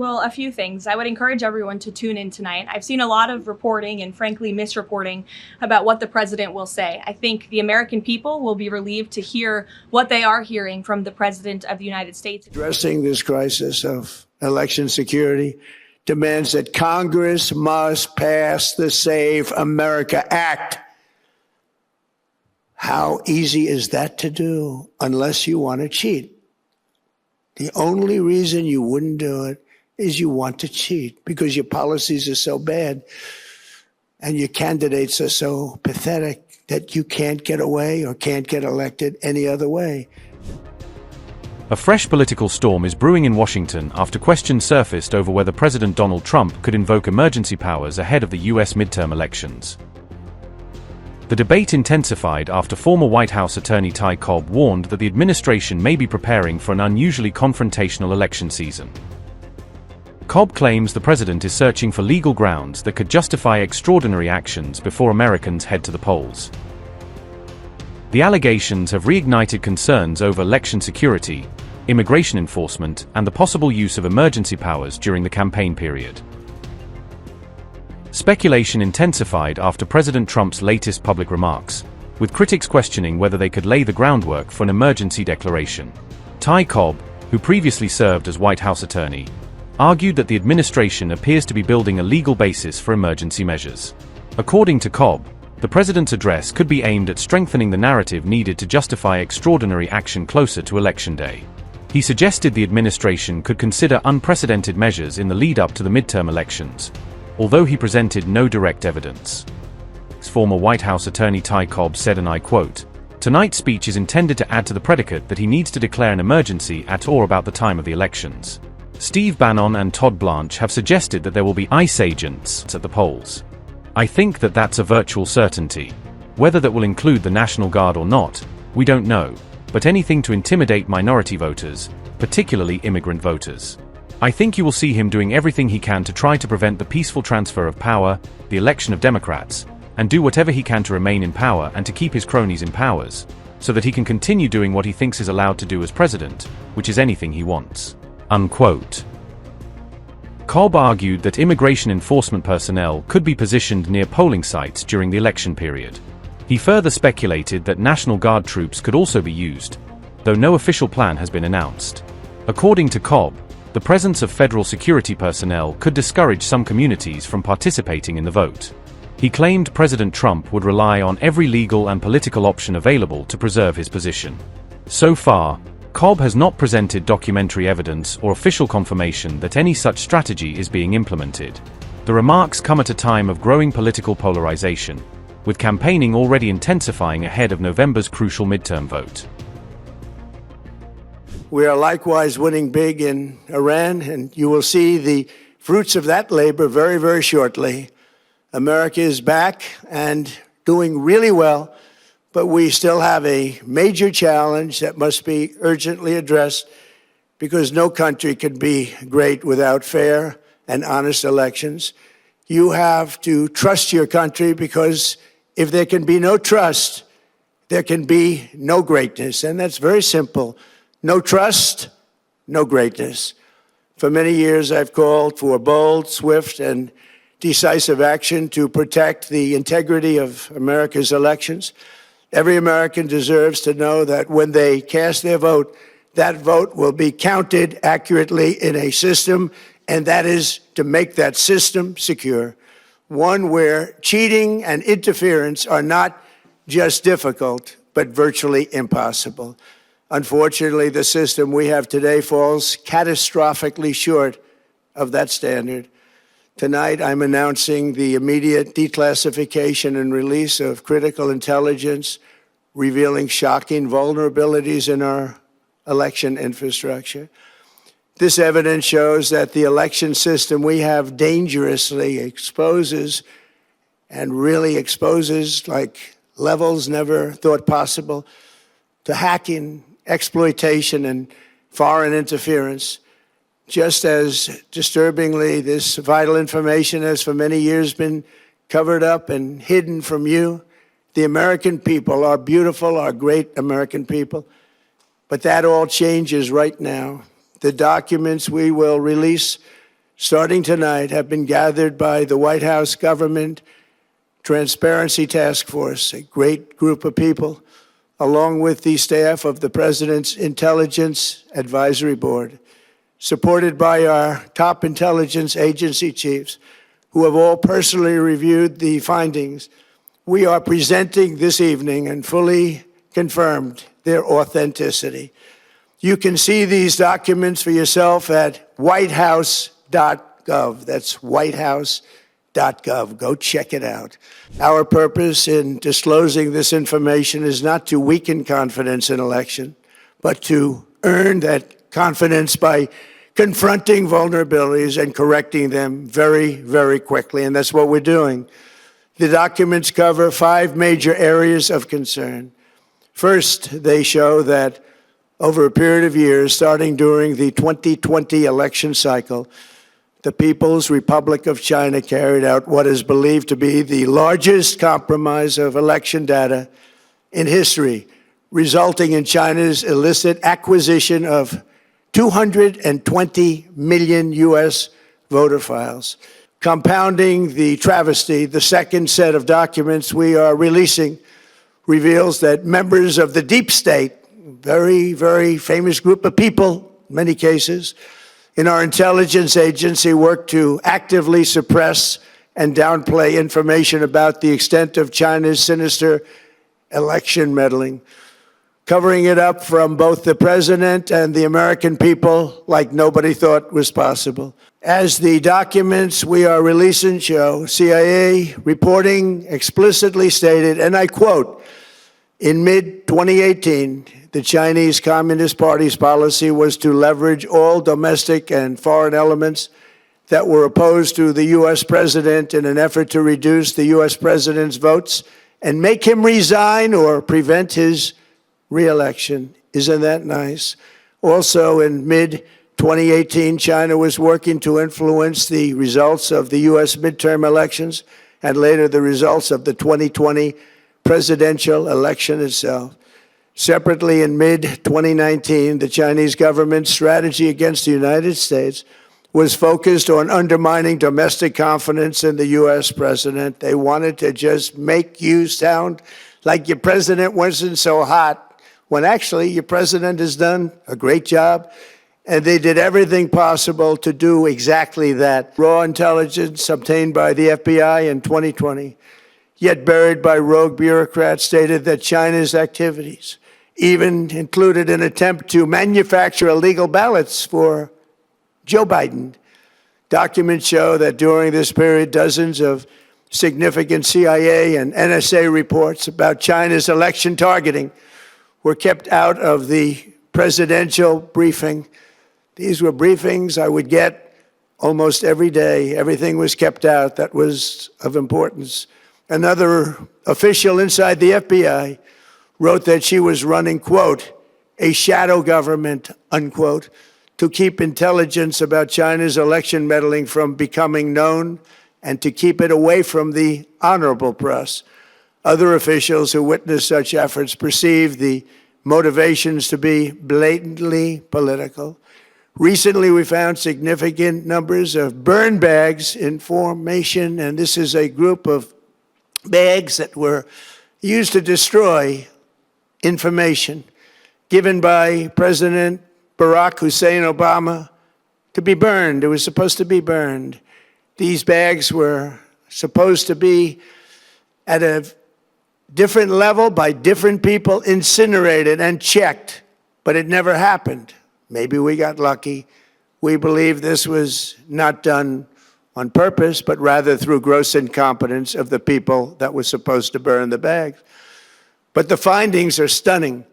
Well, a few things. I would encourage everyone to tune in tonight. I've seen a lot of reporting and frankly misreporting about what the president will say. I think the American people will be relieved to hear what they are hearing from the president of the United States. Addressing this crisis of election security demands that Congress must pass the Save America Act. How easy is that to do unless you want to cheat? The only reason you wouldn't do it is you want to cheat because your policies are so bad and your candidates are so pathetic that you can't get away or can't get elected any other way. A fresh political storm is brewing in Washington after questions surfaced over whether President Donald Trump could invoke emergency powers ahead of the U.S. midterm elections. The debate intensified after former White House attorney Ty Cobb warned that the administration may be preparing for an unusually confrontational election season. Cobb claims the president is searching for legal grounds that could justify extraordinary actions before Americans head to the polls. The allegations have reignited concerns over election security, immigration enforcement, and the possible use of emergency powers during the campaign period. Speculation intensified after President Trump's latest public remarks, with critics questioning whether they could lay the groundwork for an emergency declaration. Ty Cobb, who previously served as White House attorney, argued that the administration appears to be building a legal basis for emergency measures. According to Cobb, the president's address could be aimed at strengthening the narrative needed to justify extraordinary action closer to Election Day. He suggested the administration could consider unprecedented measures in the lead-up to the midterm elections, although he presented no direct evidence. Former White House attorney Ty Cobb said, and I quote, "Tonight's speech is intended to add to the predicate that he needs to declare an emergency at or about the time of the elections. Steve Bannon and Todd Blanche have suggested that there will be ICE agents at the polls. I think that that's a virtual certainty. Whether that will include the National Guard or not, we don't know, but anything to intimidate minority voters, particularly immigrant voters. I think you will see him doing everything he can to try to prevent the peaceful transfer of power, the election of Democrats, and do whatever he can to remain in power and to keep his cronies in powers, so that he can continue doing what he thinks is allowed to do as president, which is anything he wants." Unquote. Cobb argued that immigration enforcement personnel could be positioned near polling sites during the election period. He further speculated that National Guard troops could also be used, though no official plan has been announced. According to Cobb, the presence of federal security personnel could discourage some communities from participating in the vote. He claimed President Trump would rely on every legal and political option available to preserve his position. So far, Cobb has not presented documentary evidence or official confirmation that any such strategy is being implemented. The remarks come at a time of growing political polarization, with campaigning already intensifying ahead of November's crucial midterm vote. We are likewise winning big in Iran, and you will see the fruits of that labor very, very shortly. America is back and doing really well, but we still have a major challenge that must be urgently addressed because no country can be great without fair and honest elections. You have to trust your country because if there can be no trust, there can be no greatness. And that's very simple. No trust, no greatness. For many years, I've called for bold, swift, and decisive action to protect the integrity of America's elections. Every American deserves to know that when they cast their vote, that vote will be counted accurately in a system, and that is to make that system secure. One where cheating and interference are not just difficult, but virtually impossible. Unfortunately, the system we have today falls catastrophically short of that standard. Tonight, I'm announcing the immediate declassification and release of critical intelligence, revealing shocking vulnerabilities in our election infrastructure. This evidence shows that the election system we have dangerously exposes and really exposes like levels never thought possible to hacking, exploitation, and foreign interference. Just as disturbingly, this vital information has for many years been covered up and hidden from you, the American people, our beautiful, our great American people. But that all changes right now. The documents we will release starting tonight, have been gathered by the White House Government Transparency Task Force, a great group of people, along with the staff of the President's Intelligence Advisory Board, supported by our top intelligence agency chiefs, who have all personally reviewed the findings. We are presenting this evening and fully confirmed their authenticity. You can see these documents for yourself at whitehouse.gov. That's whitehouse.gov. Go check it out. Our purpose in disclosing this information is not to weaken confidence in election, but to earn that confidence by confronting vulnerabilities and correcting them very, very quickly. And that's what we're doing. The documents cover 5 major areas of concern. First, they show that over a period of years, starting during the 2020 election cycle, the People's Republic of China carried out what is believed to be the largest compromise of election data in history, resulting in China's illicit acquisition of 220 million U.S. voter files. Compounding the travesty, the second set of documents we are releasing reveals that members of the deep state, very, very famous group of people, in many cases, in our intelligence agency work to actively suppress and downplay information about the extent of China's sinister election meddling, covering it up from both the president and the American people like nobody thought was possible. As the documents we are releasing show, CIA reporting explicitly stated, and I quote, in mid-2018, the Chinese Communist Party's policy was to leverage all domestic and foreign elements that were opposed to the U.S. president in an effort to reduce the U.S. president's votes and make him resign or prevent his re-election. Isn't that nice? Also, in mid-2018, China was working to influence the results of the U.S. midterm elections and later the results of the 2020 presidential election itself. Separately, in mid-2019, the Chinese government's strategy against the United States was focused on undermining domestic confidence in the U.S. president. They wanted to just make you sound like your president wasn't so hot, when actually your president has done a great job, and they did everything possible to do exactly that. Raw intelligence obtained by the FBI in 2020, yet buried by rogue bureaucrats, stated that China's activities even included an attempt to manufacture illegal ballots for Joe Biden. Documents show that during this period, dozens of significant CIA and NSA reports about China's election targeting were kept out of the presidential briefing. These were briefings I would get almost every day. Everything was kept out that was of importance. Another official inside the FBI wrote that she was running, quote, a shadow government, unquote, to keep intelligence about China's election meddling from becoming known and to keep it away from the honorable press. Other officials who witnessed such efforts perceived the motivations to be blatantly political. Recently, we found significant numbers of burn bags in formation, and this is a group of bags that were used to destroy information given by President Barack Hussein Obama to be burned. It was supposed to be burned. These bags were supposed to be at a different level by different people, incinerated and checked, but it never happened. Maybe we got lucky. We believe this was not done on purpose, but rather through gross incompetence of the people that were supposed to burn the bags. But the findings are stunning.